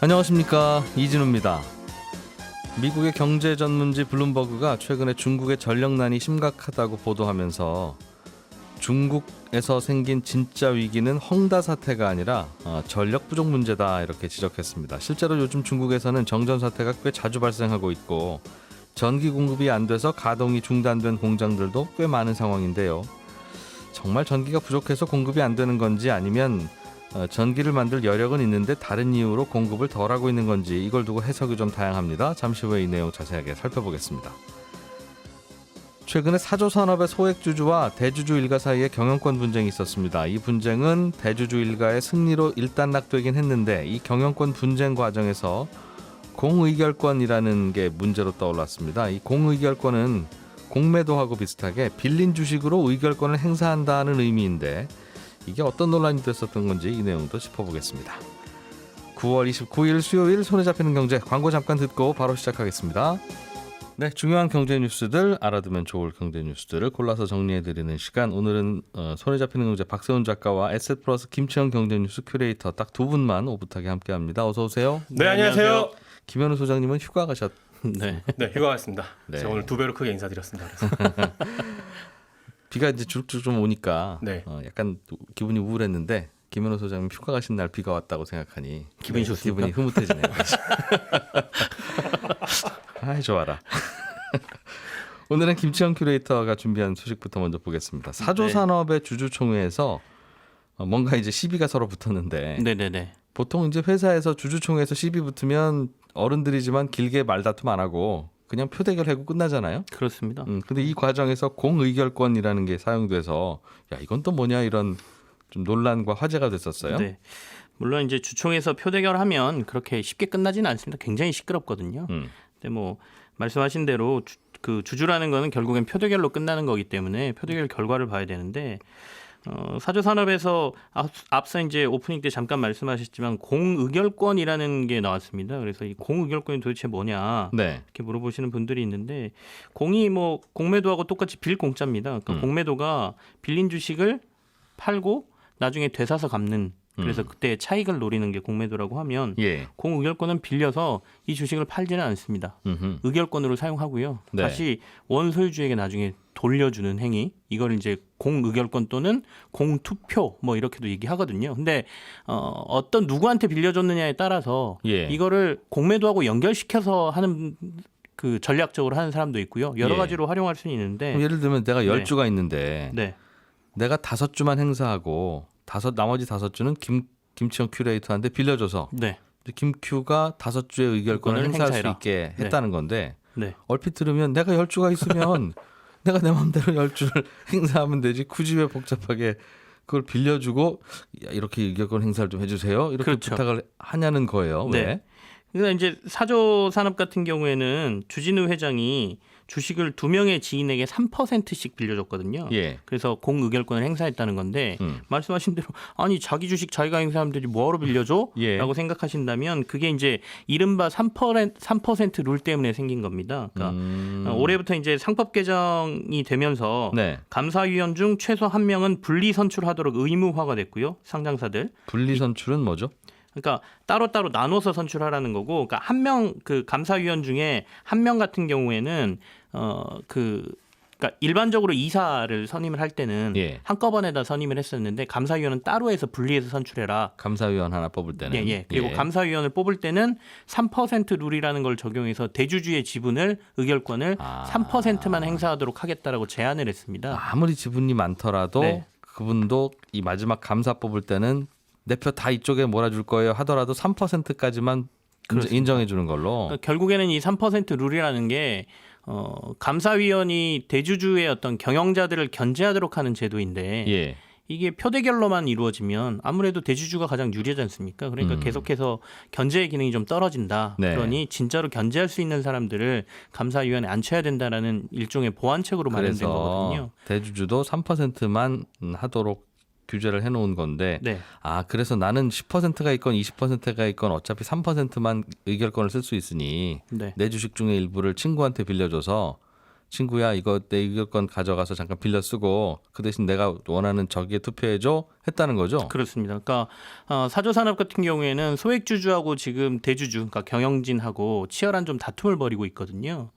안녕하십니까, 이진우입니다. 미국의 경제 전문지 블룸버그가 최근에 중국의 전력난이 심각하다고 보도하면서 중국에서 생긴 진짜 위기는 헝다 사태가 아니라 전력 부족 문제다 이렇게 지적했습니다. 실제로 요즘 중국에서는 정전 사태가 꽤 자주 발생하고 있고 전기 공급이 안 돼서 가동이 중단된 공장들도 꽤 많은 상황인데요. 정말 전기가 부족해서 공급이 안 되는 건지 아니면 전기를 만들 여력은 있는데 다른 이유로 공급을 덜하고 있는 건지 이걸 두고 해석이 좀 다양합니다. 잠시 후에 이 내용 자세하게 살펴보겠습니다. 최근에 사조산업의 소액주주와 대주주 일가 사이에 경영권 분쟁이 있었습니다. 이 분쟁은 대주주 일가의 승리로 일단락되긴 했는데 이 경영권 분쟁 과정에서 공의결권이라는 게 문제로 떠올랐습니다. 이 공의결권은 공매도하고 비슷하게 빌린 주식으로 의결권을 행사한다는 의미인데 이게 어떤 논란이 됐었던 건지 이 내용도 짚어보겠습니다. 9월 29일 수요일 손에 잡히는 경제 광고 잠깐 듣고 바로 시작하겠습니다. 네, 중요한 경제 뉴스들 알아두면 좋을 경제 뉴스들을 골라서 정리해드리는 시간. 오늘은 손에 잡히는 경제 박세훈 작가와 에셋플러스 김치영 경제 뉴스 큐레이터 딱 두 분만 오붓하게 함께합니다. 어서 오세요. 네, 안녕하세요. 김현우 소장님은 휴가 네, 휴가 갔습니다. 네. 제가 오늘 2배로 크게 인사드렸습니다. 그래서. 비가 이제 주룩주룩 좀 오니까 네. 약간 기분이 우울했는데 김현우 소장님 휴가 가신 날 비가 왔다고 생각하니 기분이 좋습니까? 기분이 흐뭇해지네요. 아이 좋아라. 오늘은 김치영 큐레이터가 준비한 소식부터 먼저 보겠습니다. 사조산업의 주주총회에서 뭔가 이제 시비가 서로 붙었는데 네네네. 보통 이제 회사에서 주주총회에서 시비 붙으면 어른들이지만 길게 말다툼 안 하고 그냥 표대결하고 끝나잖아요. 그렇습니다. 근데 이 과정에서 공의결권이라는 게 사용돼서 야 이건 또 뭐냐 이런 좀 논란과 화제가 됐었어요. 네. 물론 이제 주총에서 표대결하면 그렇게 쉽게 끝나지는 않습니다. 굉장히 시끄럽거든요. 근데 뭐 말씀하신 대로 그 주주라는 거는 결국엔 표대결로 끝나는 거기 때문에 표대결 결과를 봐야 되는데 사조산업에서 앞서 이제 오프닝 때 잠깐 말씀하셨지만 공의결권이라는 게 나왔습니다. 그래서 이 공의결권이 도대체 뭐냐 네. 이렇게 물어보시는 분들이 있는데 공이 뭐 공매도하고 똑같이 빌공짜입니다. 그러니까 공매도가 빌린 주식을 팔고 나중에 되사서 갚는 그래서 그때 차익을 노리는 게 공매도라고 하면 예. 공의결권은 빌려서 이 주식을 팔지는 않습니다. 의결권으로 사용하고요. 네. 다시 원소유주에게 나중에 돌려주는 행위 이걸 이제 공의결권 또는 공투표 뭐 이렇게도 얘기하거든요. 근데 어떤 누구한테 빌려줬느냐에 따라서 예. 이거를 공매도하고 연결시켜서 하는 그 전략적으로 하는 사람도 있고요. 여러 예. 가지로 활용할 수는 있는데 예를 들면 내가 10주가 있는데 네. 내가 5주만 행사하고 나머지 5주는 김치영 큐레이터한테 빌려줘서 네. 김큐가 5주의 의결권을 행사할 행사해라. 수 있게 했다는 건데 네. 얼핏 들으면 내가 10주가 있으면 내가 내 마음대로 10주를 행사하면 되지 굳이 왜 복잡하게 그걸 빌려주고 야, 이렇게 의결권 행사를 좀 해주세요 이렇게 그렇죠. 부탁을 하냐는 거예요. 네. 왜? 그러니까 이제 사조산업 같은 경우에는 주진우 회장이 주식을 2명의 지인에게 3%씩 빌려줬거든요. 예. 그래서 공의결권을 행사했다는 건데 말씀하신 대로 아니 자기 주식 자기가 행사하면 되지 뭐하러 빌려줘? 예. 라고 생각하신다면 그게 이제 이른바 3% 룰 때문에 생긴 겁니다. 그러니까 올해부터 이제 상법 개정이 되면서 네. 감사위원 중 최소 1명은 분리 선출하도록 의무화가 됐고요. 상장사들. 분리 선출은 뭐죠? 그러니까 따로따로 나눠서 선출하라는 거고, 그러니까 한 명 그 감사위원 중에 한 명 같은 경우에는 그러니까 일반적으로 이사를 선임을 할 때는 예. 한꺼번에다 선임을 했었는데 감사위원은 따로 해서 분리해서 선출해라. 감사위원 하나 뽑을 때는. 예. 그리고 예. 감사위원을 뽑을 때는 3% 룰이라는 걸 적용해서 대주주의 지분을 의결권을 3%만 행사하도록 하겠다라고 제안을 했습니다. 아무리 지분이 많더라도 네. 그분도 이 마지막 감사 뽑을 때는 내 표 다 이쪽에 몰아줄 거예요 하더라도 3%까지만 인정해 주는 걸로. 그러니까 결국에는 이 3% 룰이라는 게 감사위원이 대주주의 어떤 경영자들을 견제하도록 하는 제도인데 예. 이게 표대결로만 이루어지면 아무래도 대주주가 가장 유리하지 않습니까? 그러니까 계속해서 견제의 기능이 좀 떨어진다. 네. 그러니 진짜로 견제할 수 있는 사람들을 감사위원회에 앉혀야 된다라는 일종의 보완책으로 마련된 그래서 거거든요. 대주주도 3%만 하도록 규제를 해놓은 건데 네. 그래서 나는 10%가 있건 20%가 있건 어차피 3%만 의결권을 쓸 수 있으니 네. 내 주식 중에 일부를 친구한테 빌려줘서 친구야 이거 내 의결권 가져가서 잠깐 빌려 쓰고 그 대신 내가 원하는 저기에 투표해줘 했다는 거죠. 그렇습니다. 그러니까 사조산업 같은 경우에는 소액주주하고 지금 대주주, 그러니까 경영진하고 치열한 좀 다툼을 벌이고 있거든요.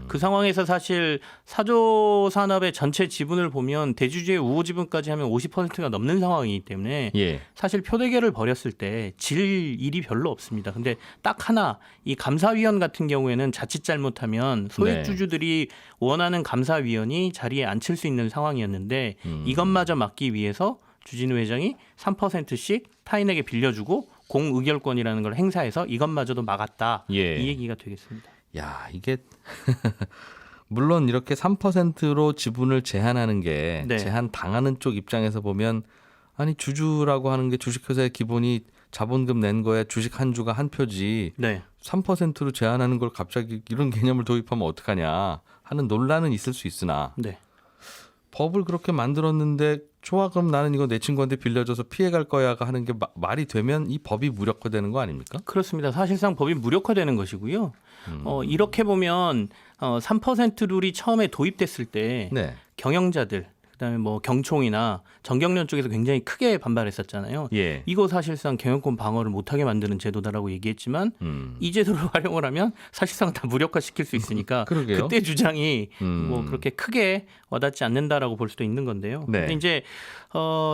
그 상황에서 사실 사조산업의 전체 지분을 보면 대주주의 우호 지분까지 하면 50%가 넘는 상황이기 때문에 예. 사실 표대결을 벌였을 때 질 일이 별로 없습니다. 근데 딱 하나 이 감사위원 같은 경우에는 자칫 잘못하면 소액주주들이 원하는 감사위원이 자리에 앉힐 수 있는 상황이었는데 이것마저 막기 위해서 주진우 회장이 3%씩 타인에게 빌려주고 공의결권이라는 걸 행사해서 이것마저도 막았다. 예. 이 얘기가 되겠습니다. 야 이게 물론 이렇게 3%로 지분을 제한하는 게 네. 제한 당하는 쪽 입장에서 보면 아니 주주라고 하는 게 주식회사의 기본이 자본금 낸 거에 주식 한 주가 한 표지 네. 3%로 제한하는 걸 갑자기 이런 개념을 도입하면 어떡하냐 하는 논란은 있을 수 있으나 네. 법을 그렇게 만들었는데 좋아 그럼 나는 이거 내 친구한테 빌려줘서 피해갈 거야가 하는 게 말이 되면 이 법이 무력화되는 거 아닙니까? 그렇습니다. 사실상 법이 무력화되는 것이고요. 이렇게 보면 3% 룰이 처음에 도입됐을 때 네. 경영자들 그다음에 뭐 경총이나 정경련 쪽에서 굉장히 크게 반발했었잖아요. 예. 이거 사실상 경영권 방어를 못하게 만드는 제도다라고 얘기했지만 이 제도를 활용을 하면 사실상 다 무력화시킬 수 있으니까 그러게요. 그때 주장이 뭐 그렇게 크게 와닿지 않는다라고 볼 수도 있는 건데요. 네. 근데 이제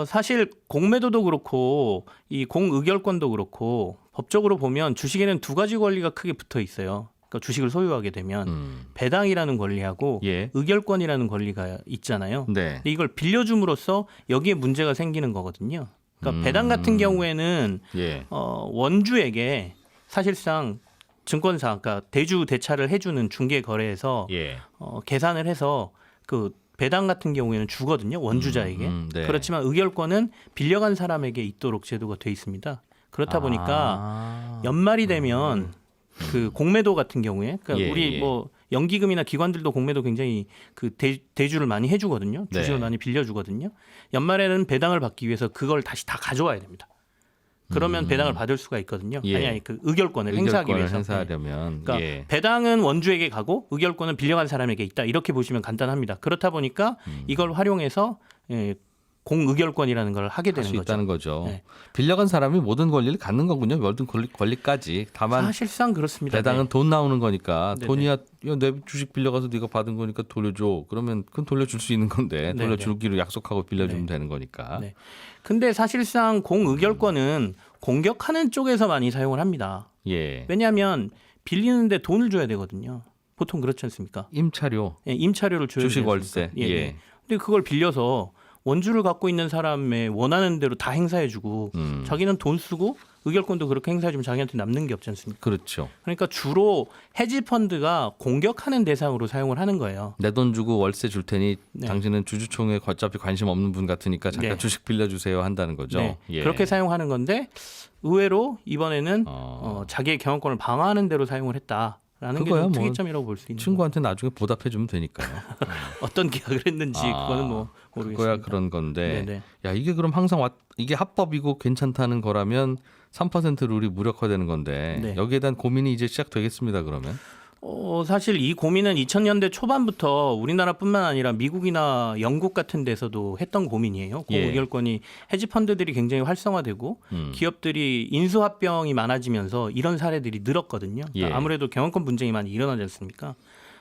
사실 공매도도 그렇고 이 공의결권도 그렇고 법적으로 보면 주식에는 두 가지 권리가 크게 붙어 있어요. 그러니까 주식을 소유하게 되면 배당이라는 권리하고 예. 의결권이라는 권리가 있잖아요. 네. 근데 이걸 빌려줌으로써 여기에 문제가 생기는 거거든요. 그러니까 배당 같은 경우에는 예. 원주에게 사실상 증권사, 그러니까 대주 대차를 해주는 중개 거래에서 예. 계산을 해서 그 배당 같은 경우에는 주거든요. 원주자에게. 네. 그렇지만 의결권은 빌려간 사람에게 있도록 제도가 돼 있습니다. 그렇다 보니까 연말이 되면 그 공매도 같은 경우에 그러니까 예, 우리 예. 뭐 연기금이나 기관들도 공매도 굉장히 그 대주를 많이 해주거든요. 주식을 네. 많이 빌려주거든요. 연말에는 배당을 받기 위해서 그걸 다시 다 가져와야 됩니다. 그러면 배당을 받을 수가 있거든요. 예. 아니 그 의결권을 행사하기 위해서. 행사하려면 그러니까 예. 배당은 원주에게 가고 의결권은 빌려간 사람에게 있다. 이렇게 보시면 간단합니다. 그렇다 보니까 이걸 활용해서 공의결권이라는 걸 하게 할 되는 수 거죠. 있다는 거죠. 네. 빌려간 사람이 모든 권리를 갖는 거군요. 모든 권리까지. 다만 사실상 그렇습니다. 배당은 네. 돈 나오는 거니까 네네. 돈이야 야, 내 주식 빌려가서 네가 받은 거니까 돌려줘. 그러면 그건 돌려줄 수 있는 건데 네네. 돌려주기로 약속하고 빌려주면 네. 되는 거니까. 네. 근데 사실상 공의결권은 공격하는 쪽에서 많이 사용을 합니다. 예. 왜냐하면 빌리는데 돈을 줘야 되거든요. 보통 그렇지 않습니까? 임차료, 예, 임차료를 줘야 주식 되지 월세. 않습니까? 예. 예. 근데 그걸 빌려서 원주를 갖고 있는 사람의 원하는 대로 다 행사해주고 자기는 돈 쓰고 의결권도 그렇게 행사해주면 자기한테 남는 게 없지 않습니까? 그렇죠. 그러니까 주로 헤지펀드가 공격하는 대상으로 사용을 하는 거예요. 내 돈 주고 월세 줄 테니 네. 당신은 주주총회 어차피 관심 없는 분 같으니까 잠깐 네. 주식 빌려주세요 한다는 거죠. 네. 예. 그렇게 사용하는 건데 의외로 이번에는 어. 자기의 경영권을 방어하는 대로 사용을 했다라는 게 그거야 좀 뭐 특이점이라고 볼 수 있는 거예요. 친구한테 나중에 보답해 주면 되니까요. 어떤 계약을 했는지 아, 그거는 뭐 모르겠습니다. 그거야 그런 건데. 네네. 야 이게 그럼 항상 이게 합법이고 괜찮다는 거라면 3% 룰이 무력화되는 건데 네. 여기에 대한 고민이 이제 시작되겠습니다. 그러면. 사실 이 고민은 2000년대 초반부터 우리나라뿐만 아니라 미국이나 영국 같은 데서도 했던 고민이에요. 예. 공의결권이 헤지펀드들이 굉장히 활성화되고 기업들이 인수합병이 많아지면서 이런 사례들이 늘었거든요. 그러니까 예. 아무래도 경영권 분쟁이 많이 일어나지 않습니까?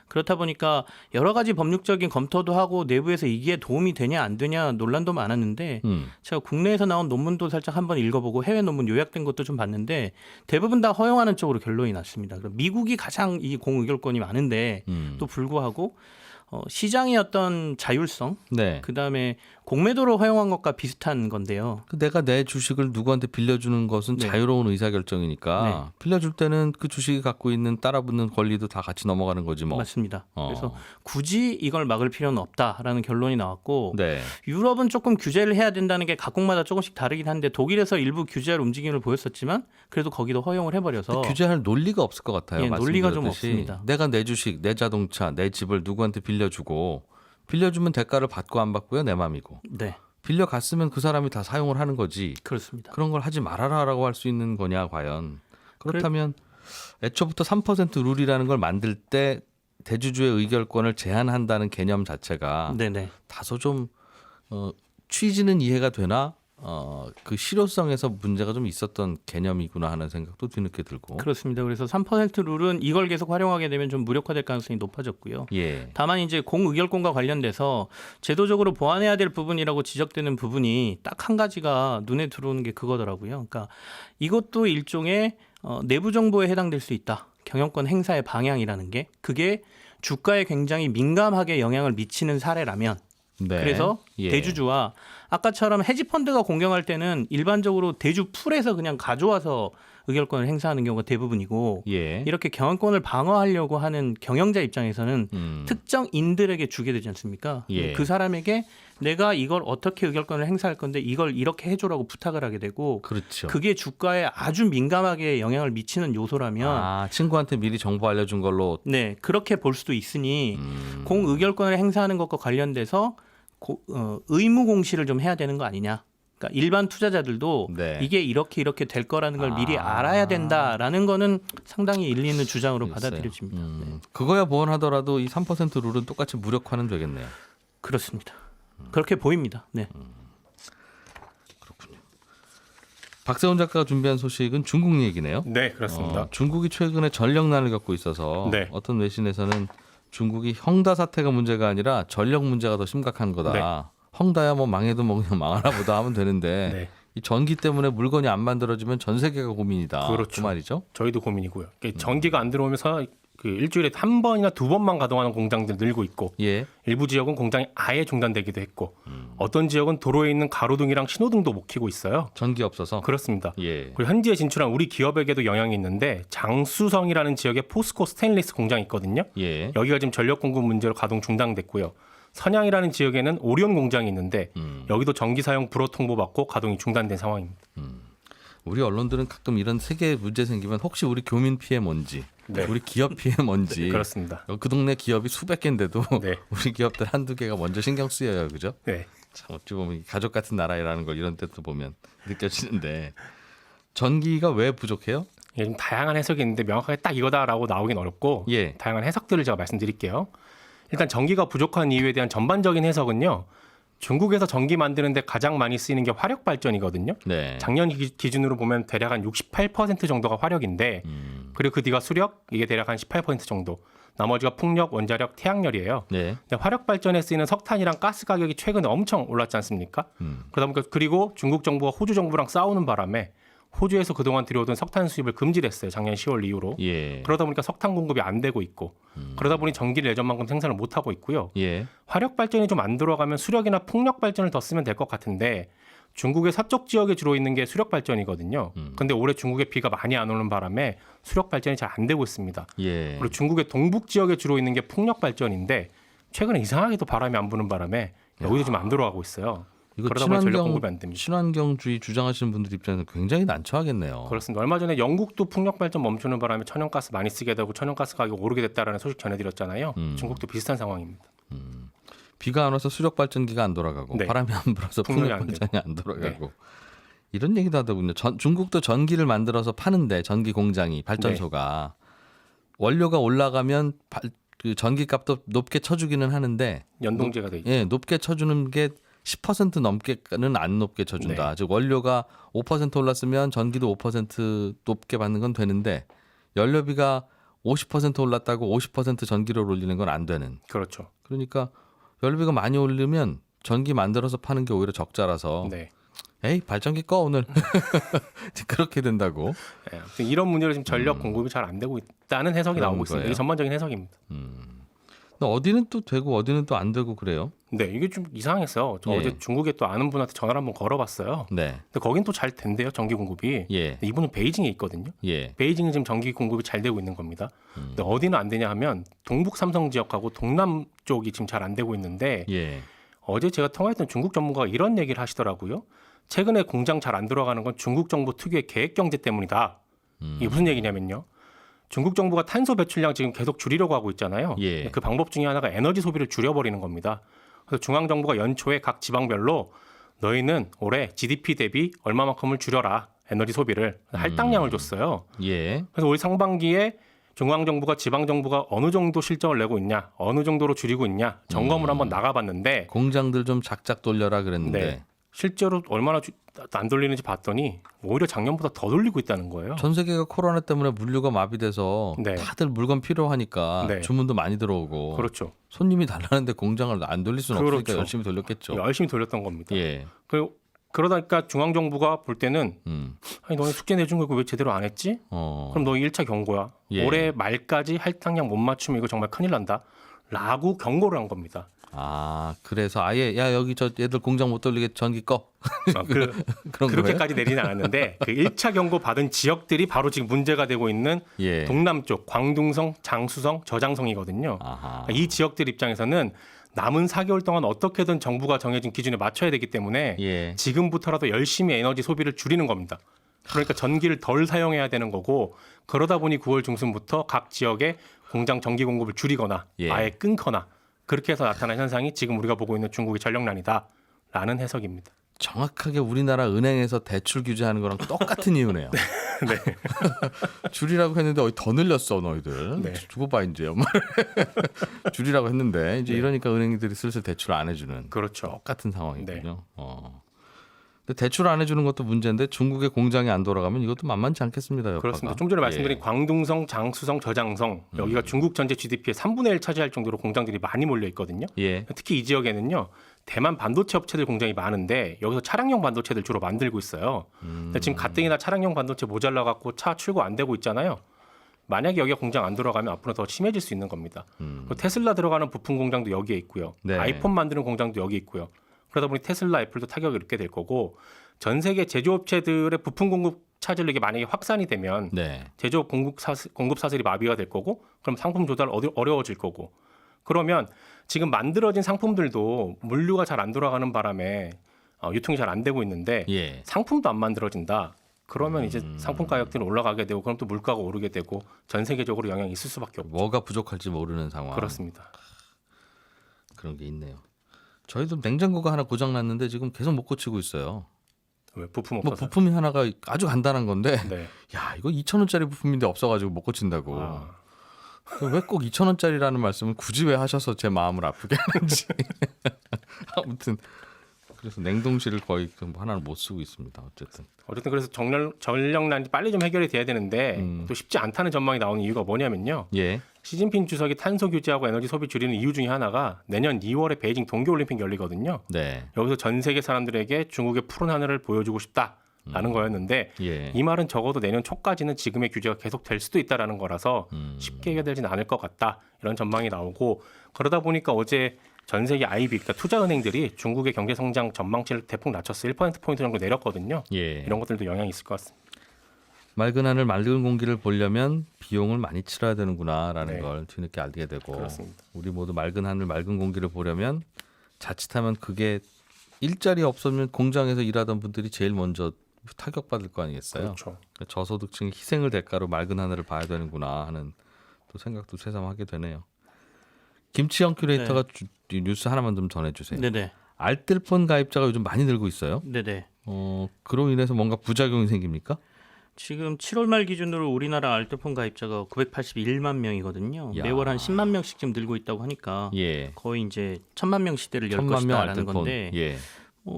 그렇다 보니까 여러 가지 법률적인 검토도 하고 내부에서 이게 도움이 되냐 안 되냐 논란도 많았는데 제가 국내에서 나온 논문도 살짝 한번 읽어보고 해외 논문 요약된 것도 좀 봤는데 대부분 다 허용하는 쪽으로 결론이 났습니다. 미국이 가장 이 공의결권이 많은데 또 불구하고 시장의 어떤 자율성, 네. 그다음에 공매도로 허용한 것과 비슷한 건데요. 내가 내 주식을 누구한테 빌려주는 것은 네. 자유로운 의사결정이니까 빌려줄 때는 그 주식이 갖고 있는 따라붙는 권리도 다 같이 넘어가는 거지 뭐. 맞습니다. 그래서 굳이 이걸 막을 필요는 없다라는 결론이 나왔고 네. 유럽은 조금 규제를 해야 된다는 게 각국마다 조금씩 다르긴 한데 독일에서 일부 규제할 움직임을 보였었지만 그래도 거기도 허용을 해버려서 규제할 논리가 없을 것 같아요. 예, 논리가 좀 말씀드렸듯이. 없습니다. 내가 내 주식, 내 자동차, 내 집을 누구한테 빌려주고 빌려주면 대가를 받고 안 받고요 내 맘이고 네, 빌려갔으면 그 사람이 다 사용을 하는 거지. 그렇습니다. 그런 걸 하지 말아라라고 할 수 있는 거냐 과연. 그렇다면 애초부터 3% 룰이라는 걸 만들 때 대주주의 의결권을 제한한다는 개념 자체가 네네. 다소 좀 취지는 이해가 되나 그 실효성에서 문제가 좀 있었던 개념이구나 하는 생각도 뒤늦게 들고. 그렇습니다. 그래서 3% 룰은 이걸 계속 활용하게 되면 좀 무력화될 가능성이 높아졌고요. 예. 다만 이제 공의결권과 관련돼서 제도적으로 보완해야 될 부분이라고 지적되는 부분이 딱 한 가지가 눈에 들어오는 게 그거더라고요. 그러니까 이것도 일종의 내부 정보에 해당될 수 있다. 경영권 행사의 방향이라는 게 그게 주가에 굉장히 민감하게 영향을 미치는 사례라면 네. 그래서 예. 대주주와 아까처럼 헤지펀드가 공경할 때는 일반적으로 대주 풀에서 그냥 가져와서 의결권을 행사하는 경우가 대부분이고 예. 이렇게 경영권을 방어하려고 하는 경영자 입장에서는 특정인들에게 주게 되지 않습니까? 예. 그 사람에게 내가 이걸 어떻게 의결권을 행사할 건데 이걸 이렇게 해줘라고 부탁을 하게 되고 그렇죠. 그게 주가에 아주 민감하게 영향을 미치는 요소라면 친구한테 미리 정보 알려준 걸로. 네 그렇게 볼 수도 있으니 공의결권을 행사하는 것과 관련돼서 의무 공시를 좀 해야 되는 거 아니냐. 그러니까 일반 투자자들도 네. 이게 이렇게 될 거라는 걸 미리 알아야 된다라는 거는 상당히 일리 있는 주장으로 글쎄요. 받아들여집니다. 네. 그거야 보완하더라도 이 3% 룰은 똑같이 무력화는 되겠네요. 그렇습니다. 그렇게 보입니다. 네. 박세훈 작가가 준비한 소식은 중국 얘기네요. 네, 그렇습니다. 중국이 최근에 전력난을 겪고 있어서 네. 어떤 외신에서는 중국이 헝다 사태가 문제가 아니라 전력 문제가 더 심각한 거다. 네. 헝다야 뭐 망해도 뭐 그냥 망하나 보다 하면 되는데 네. 이 전기 때문에 물건이 안 만들어지면 전 세계가 고민이다. 그렇죠. 그 말이죠. 저희도 고민이고요. 전기가 안 들어오면서 그 일주일에 한 번이나 두 번만 가동하는 공장들 늘고 있고 예. 일부 지역은 공장이 아예 중단되기도 했고 어떤 지역은 도로에 있는 가로등이랑 신호등도 못 켜고 있어요. 전기 없어서. 그렇습니다. 예. 그리고 현지에 진출한 우리 기업에게도 영향이 있는데 장수성이라는 지역에 포스코 스테인리스 공장이 있거든요. 예. 여기가 지금 전력 공급 문제로 가동 중단됐고요. 선양이라는 지역에는 오리온 공장이 있는데 여기도 전기 사용 불허 통보받고 가동이 중단된 상황입니다. 우리 언론들은 가끔 이런 세계 문제 생기면 혹시 우리 교민 피해 뭔지, 네. 우리 기업 피해 뭔지. 그렇습니다. 그 동네 기업이 수백 개인데도 네. 우리 기업들 한두 개가 먼저 신경 쓰여요, 그죠? 네. 참 어찌 보면 가족 같은 나라라는 걸 이런 때도 보면 느껴지는데 전기가 왜 부족해요? 이게 좀 다양한 해석이 있는데 명확하게 딱 이거다라고 나오긴 어렵고 예. 다양한 해석들을 제가 말씀드릴게요. 일단 전기가 부족한 이유에 대한 전반적인 해석은요. 중국에서 전기 만드는데 가장 많이 쓰이는 게 화력 발전이거든요. 네. 작년 기준으로 보면 대략 한 68% 정도가 화력인데 그리고 그 뒤가 수력 이게 대략 한 18% 정도. 나머지가 풍력, 원자력, 태양열이에요. 네. 근데 화력 발전에 쓰이는 석탄이랑 가스 가격이 최근에 엄청 올랐지 않습니까? 그러다 보니까 그리고 중국 정부가 호주 정부랑 싸우는 바람에 호주에서 그동안 들여오던 석탄 수입을 금지했어요. 작년 10월 이후로. 예. 그러다 보니까 석탄 공급이 안 되고 있고 그러다 보니 전기를 예전만큼 생산을 못 하고 있고요. 예. 화력 발전이 좀 안 들어가면 수력이나 풍력 발전을 더 쓰면 될 것 같은데 중국의 서쪽 지역에 주로 있는 게 수력 발전이거든요. 근데 올해 중국에 비가 많이 안 오는 바람에 수력 발전이 잘 안 되고 있습니다. 예. 그리고 중국의 동북 지역에 주로 있는 게 풍력 발전인데 최근에 이상하게도 바람이 안 부는 바람에 여기도 좀 안 들어가고 있어요. 이거 그러다 보니 전력 공급이 안 됩니다. 친환경주의 주장하시는 분들 입장에서 굉장히 난처하겠네요. 그렇습니다. 얼마 전에 영국도 풍력 발전 멈추는 바람에 천연가스 많이 쓰게 되고 천연가스 가격이 오르게 됐다라는 소식 전해드렸잖아요. 중국도 비슷한 상황입니다. 비가 안 와서 수력 발전기가 안 돌아가고 네. 바람이 안 불어서 풍력이 풍력 안 발전이 안 돌아가고 이런 얘기도 하더군요. 중국도 전기를 만들어서 파는데 전기 공장이 발전소가 원료가 올라가면 그 전기값도 높게 쳐주기는 하는데 연동제가 돼 있죠. 예, 높게 쳐주는 게 10% 넘게는 안 높게 쳐준다. 즉 원료가 5% 올랐으면 전기도 5% 높게 받는 건 되는데 연료비가 50% 올랐다고 50% 전기를 올리는 건 안 되는. 그렇죠. 그러니까 연료비가 많이 오르면 전기 만들어서 파는 게 오히려 적자라서 네. 에이 발전기 꺼 오늘 그렇게 된다고. 네, 아무튼 이런 문제로 지금 전력 공급이 잘 안 되고 있다는 해석이 그런 나오고 있습니다. 거예요? 이게 전반적인 해석입니다. 근데 어디는 또 되고 어디는 또 안 되고 그래요. 네, 이게 좀 이상했어요. 저 예. 어제 중국에 또 아는 분한테 전화를 한번 걸어봤어요. 네. 근데 거긴 또 잘 된대요, 전기 공급이. 예. 근데 이분은 베이징에 있거든요. 예. 베이징은 지금 전기 공급이 잘 되고 있는 겁니다. 근데 어디는 안 되냐 하면 동북 삼성 지역하고 동남 쪽이 지금 잘 안 되고 있는데 예. 어제 제가 통화했던 중국 전문가가 이런 얘기를 하시더라고요. 최근에 공장 잘 안 들어가는 건 중국 정부 특유의 계획 경제 때문이다. 이게 무슨 얘기냐면요. 중국 정부가 탄소 배출량 지금 계속 줄이려고 하고 있잖아요. 예. 그 방법 중에 하나가 에너지 소비를 줄여버리는 겁니다. 그래서 중앙 정부가 연초에 각 지방별로 너희는 올해 GDP 대비 얼마만큼을 줄여라. 에너지 소비를 할당량을 줬어요. 예. 그래서 올 상반기에 중앙정부가 지방정부가 어느 정도 실적을 내고 있냐, 어느 정도로 줄이고 있냐 점검을 한번 나가봤는데 공장들 좀 작작 돌려라 그랬는데 네, 실제로 얼마나 안 돌리는지 봤더니 오히려 작년보다 더 돌리고 있다는 거예요. 전 세계가 코로나 때문에 물류가 마비돼서 네. 다들 물건 필요하니까 네. 주문도 많이 들어오고 그렇죠. 손님이 달라는데 공장을 안 돌릴 수는 그렇죠. 없으니까 열심히 돌렸겠죠. 열심히 돌렸던 겁니다. 예. 그러다니까 중앙정부가 볼 때는 아니 너네 숙제 내준 거 이거 왜 제대로 안 했지? 그럼 너 1차 경고야. 예. 올해 말까지 할당량 못 맞추면 이거 정말 큰일 난다. 라고 경고를 한 겁니다. 아, 그래서 아예 야 여기 저 애들 공장 못 돌리게 전기 꺼. 그런 그렇게까지 내리진 않았는데 그 1차 경고 받은 지역들이 바로 지금 문제가 되고 있는 예. 동남쪽 광둥성, 장수성, 저장성이거든요. 아하. 이 지역들 입장에서는 남은 4개월 동안 어떻게든 정부가 정해진 기준에 맞춰야 되기 때문에 예. 지금부터라도 열심히 에너지 소비를 줄이는 겁니다. 그러니까 전기를 덜 사용해야 되는 거고 그러다 보니 9월 중순부터 각 지역의 공장 전기 공급을 줄이거나 예. 아예 끊거나 그렇게 해서 나타난 현상이 지금 우리가 보고 있는 중국의 전력난이다라는 해석입니다. 정확하게 우리나라 은행에서 대출 규제하는 거랑 똑같은 이유네요. 네. 줄이라고 했는데 어디 더 늘렸어 너희들. 네. 두고 봐 이제 줄이라고 했는데 이제 이러니까 은행들이 슬슬 대출 안 해주는 그렇죠. 똑같은 상황이군요. 근데 대출 안 해주는 것도 문제인데 중국의 공장이 안 돌아가면 이것도 만만치 않겠습니다. 여파가. 그렇습니다. 좀 전에 말씀드린 광둥성, 장수성, 저장성 여기가 중국 전체 GDP의 3분의 1 차지할 정도로 공장들이 많이 몰려 있거든요. 예. 특히 이 지역에는요. 대만 반도체 업체들 공장이 많은데 여기서 차량용 반도체들 주로 만들고 있어요. 근데 지금 가뜩이나 차량용 반도체 모자라 갖고 차 출고 안 되고 있잖아요. 만약에 여기가 공장 안 들어가면 앞으로 더 심해질 수 있는 겁니다. 그리고 테슬라 들어가는 부품 공장도 여기에 있고요. 네. 아이폰 만드는 공장도 여기 있고요. 그러다 보니 테슬라, 애플도 타격을 입게 될 거고 전 세계 제조업체들의 부품 공급 차질로 이게 만약에 확산이 되면 네. 제조업 공급 사슬이 마비가 될 거고 그럼 상품 조달 어려워질 거고 그러면 지금 만들어진 상품들도 물류가 잘 안 돌아가는 바람에 유통이 잘 안 되고 있는데 예. 상품도 안 만들어진다. 그러면 이제 상품 가격들은 올라가게 되고 그럼 또 물가가 오르게 되고 전 세계적으로 영향이 있을 수밖에 없죠. 뭐가 부족할지 모르는 상황. 그렇습니다. 그런 게 있네요. 저희도 냉장고가 하나 고장 났는데 지금 계속 못 고치고 있어요. 왜 부품 뭐 없어서? 부품이 하나가 아주 간단한 건데 네. 야 이거 2,000원짜리 부품인데 없어가지고 못 고친다고. 아, 왜 꼭 2,000원짜리라는 말씀을 굳이 왜 하셔서 제 마음을 아프게 하는지. 아무튼 그래서 냉동실을 거의 하나를 못 쓰고 있습니다. 어쨌든 그래서 전력난이 빨리 좀 해결이 돼야 되는데 또 쉽지 않다는 전망이 나오는 이유가 뭐냐면요. 예. 시진핑 주석이 탄소 규제하고 에너지 소비 줄이는 이유 중에 하나가 내년 2월에 베이징 동계올림픽 열리거든요. 네. 여기서 전 세계 사람들에게 중국의 푸른 하늘을 보여주고 싶다라는 거였는데 예. 이 말은 적어도 내년 초까지는 지금의 규제가 계속 될 수도 있다라는 거라서 쉽게 해결되지는 않을 것 같다 이런 전망이 나오고 그러다 보니까 어제 전 세계 IB 그러니까 투자은행들이 중국의 경제 성장 전망치를 대폭 낮춰서 1%포인트 정도 내렸거든요. 예. 이런 것들도 영향이 있을 것 같습니다. 맑은 하늘 맑은 공기를 보려면 비용을 많이 치러야 되는구나라는 네. 걸 뒤늦게 알게 되고 그렇습니다. 우리 모두 맑은 하늘 맑은 공기를 보려면 자칫하면 그게 일자리 없으면 공장에서 일하던 분들이 제일 먼저 타격받을 거 아니겠어요. 그렇죠. 저소득층의 희생을 대가로 맑은 하늘을 봐야 되는구나 하는 또 생각도 새삼하게 되네요. 김치영 큐레이터가 뉴스 하나만 좀 전해주세요. 네네. 알뜰폰 가입자가 요즘 많이 늘고 있어요. 네네. 그로 인해서 뭔가 부작용이 생깁니까? 지금 7월 말 기준으로 우리나라 알뜰폰 가입자가 981만 명이거든요. 야. 매월 한 10만 명씩 지금 늘고 있다고 하니까 예. 거의 이제 1,000만 명 시대를 열 1,000만 명 것이다라는 알뜰폰. 건데 예.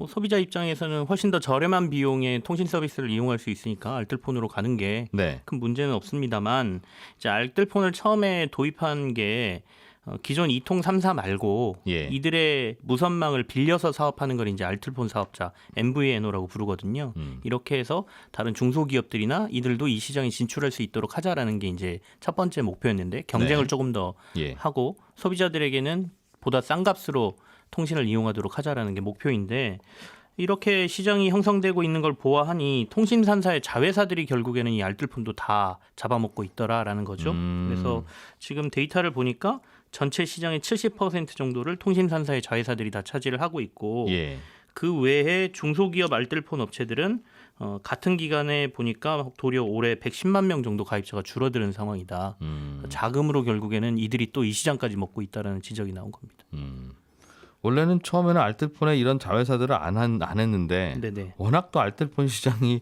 소비자 입장에서는 훨씬 더 저렴한 비용의 통신 서비스를 이용할 수 있으니까 알뜰폰으로 가는 게 네. 큰 문제는 없습니다만 이제 알뜰폰을 처음에 도입한 게 기존 이통 3사 말고 예. 이들의 무선망을 빌려서 사업하는 걸 이제 알뜰폰 사업자 MVNO라고 부르거든요. 이렇게 해서 다른 중소기업들이나 이들도 이 시장에 진출할 수 있도록 하자라는 게 이제 첫 번째 목표였는데 경쟁을 네. 조금 더 예. 하고 소비자들에게는 보다 싼 값으로 통신을 이용하도록 하자라는 게 목표인데 이렇게 시장이 형성되고 있는 걸 보아하니 통신 3사의 자회사들이 결국에는 이 알뜰폰도 다 잡아먹고 있더라라는 거죠. 그래서 지금 데이터를 보니까 전체 시장의 70% 정도를 통신 3사의 자회사들이 다 차지를 하고 있고 예. 그 외에 중소기업 알뜰폰 업체들은 같은 기간에 보니까 도리어 올해 110만 명 정도 가입자가 줄어드는 상황이다. 자금으로 결국에는 이들이 또 이 시장까지 먹고 있다라는 지적이 나온 겁니다. 원래는 처음에는 알뜰폰에 이런 자회사들을 안 했는데 네네. 워낙 또 알뜰폰 시장이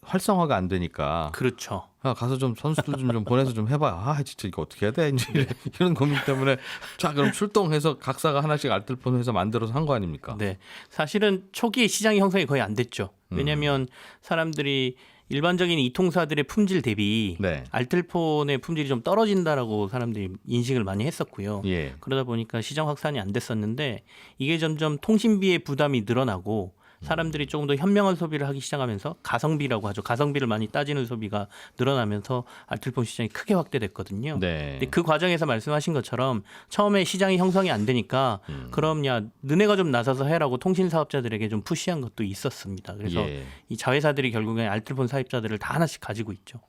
활성화가 안 되니까 그렇죠. 가서 좀 선수들 좀 보내서 좀 해봐. 진짜 이거 어떻게 해야 돼? 이제 이런 고민 때문에 자 그럼 출동해서 각사가 하나씩 알뜰폰 회사 만들어서 한 거 아닙니까? 네, 사실은 초기에 시장이 형성이 거의 안 됐죠. 왜냐하면 사람들이 일반적인 이통사들의 품질 대비 네. 알뜰폰의 품질이 좀 떨어진다라고 사람들이 인식을 많이 했었고요. 예. 그러다 보니까 시장 확산이 안 됐었는데 이게 점점 통신비의 부담이 늘어나고 사람들이 조금 더 현명한 소비를 하기 시작하면서 가성비라고 하죠. 가성비를 많이 따지는 소비가 늘어나면서 알뜰폰 시장이 크게 확대됐거든요. 네. 근데 그 과정에서 말씀하신 것처럼 처음에 시장이 형성이 안 되니까 그럼 야 너네가 좀 나서서 해라고 통신 사업자들에게 좀 푸시한 것도 있었습니다. 그래서 예. 이 자회사들이 결국엔 알뜰폰 사입자들을 다 하나씩 가지고 있죠.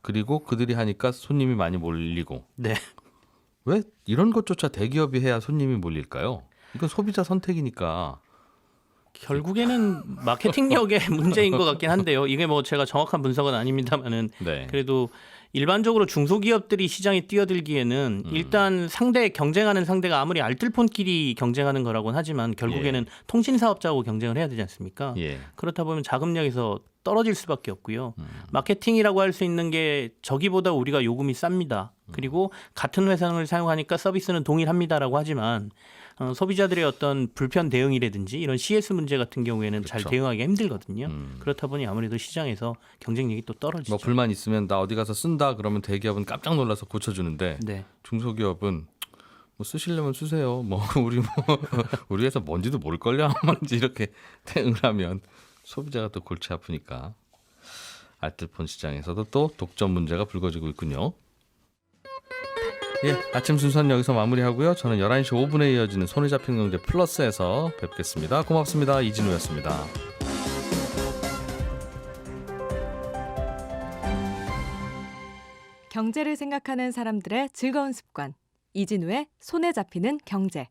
그리고 그들이 하니까 손님이 많이 몰리고 네. 왜 이런 것조차 대기업이 해야 손님이 몰릴까요? 이건 소비자 선택이니까. 결국에는 마케팅력의 문제인 것 같긴 한데요. 이게 뭐 제가 정확한 분석은 아닙니다만은 네. 그래도 일반적으로 중소기업들이 시장에 뛰어들기에는 일단 경쟁하는 상대가 아무리 알뜰폰끼리 경쟁하는 거라고는 하지만 결국에는 통신 사업자하고 경쟁을 해야 되지 않습니까? 예. 그렇다 보면 자금력에서 떨어질 수밖에 없고요. 마케팅이라고 할 수 있는 게 저기보다 우리가 요금이 쌉니다. 그리고 같은 회선을 사용하니까 서비스는 동일합니다라고 하지만 소비자들의 어떤 불편 대응이라든지 이런 CS 문제 같은 경우에는 잘 그렇죠. 대응하기가 힘들거든요. 그렇다 보니 아무래도 시장에서 경쟁력이 또 떨어지죠. 뭐 불만 있으면 나 어디 가서 쓴다 그러면 대기업은 깜짝 놀라서 고쳐주는데 네. 중소기업은 뭐 쓰시려면 쓰세요. 뭐 우리 회사 뭔지도 모를걸요. 뭔지 이렇게 대응을 하면 소비자가 또 골치 아프니까 알뜰폰 시장에서도 또 독점 문제가 불거지고 있군요. 예, 아침 순서는 여기서 마무리하고요. 저는 11시 5분에 이어지는 손에 잡히는 경제 플러스에서 뵙겠습니다. 고맙습니다. 이진우였습니다. 경제를 생각하는 사람들의 즐거운 습관. 이진우의 손에 잡히는 경제.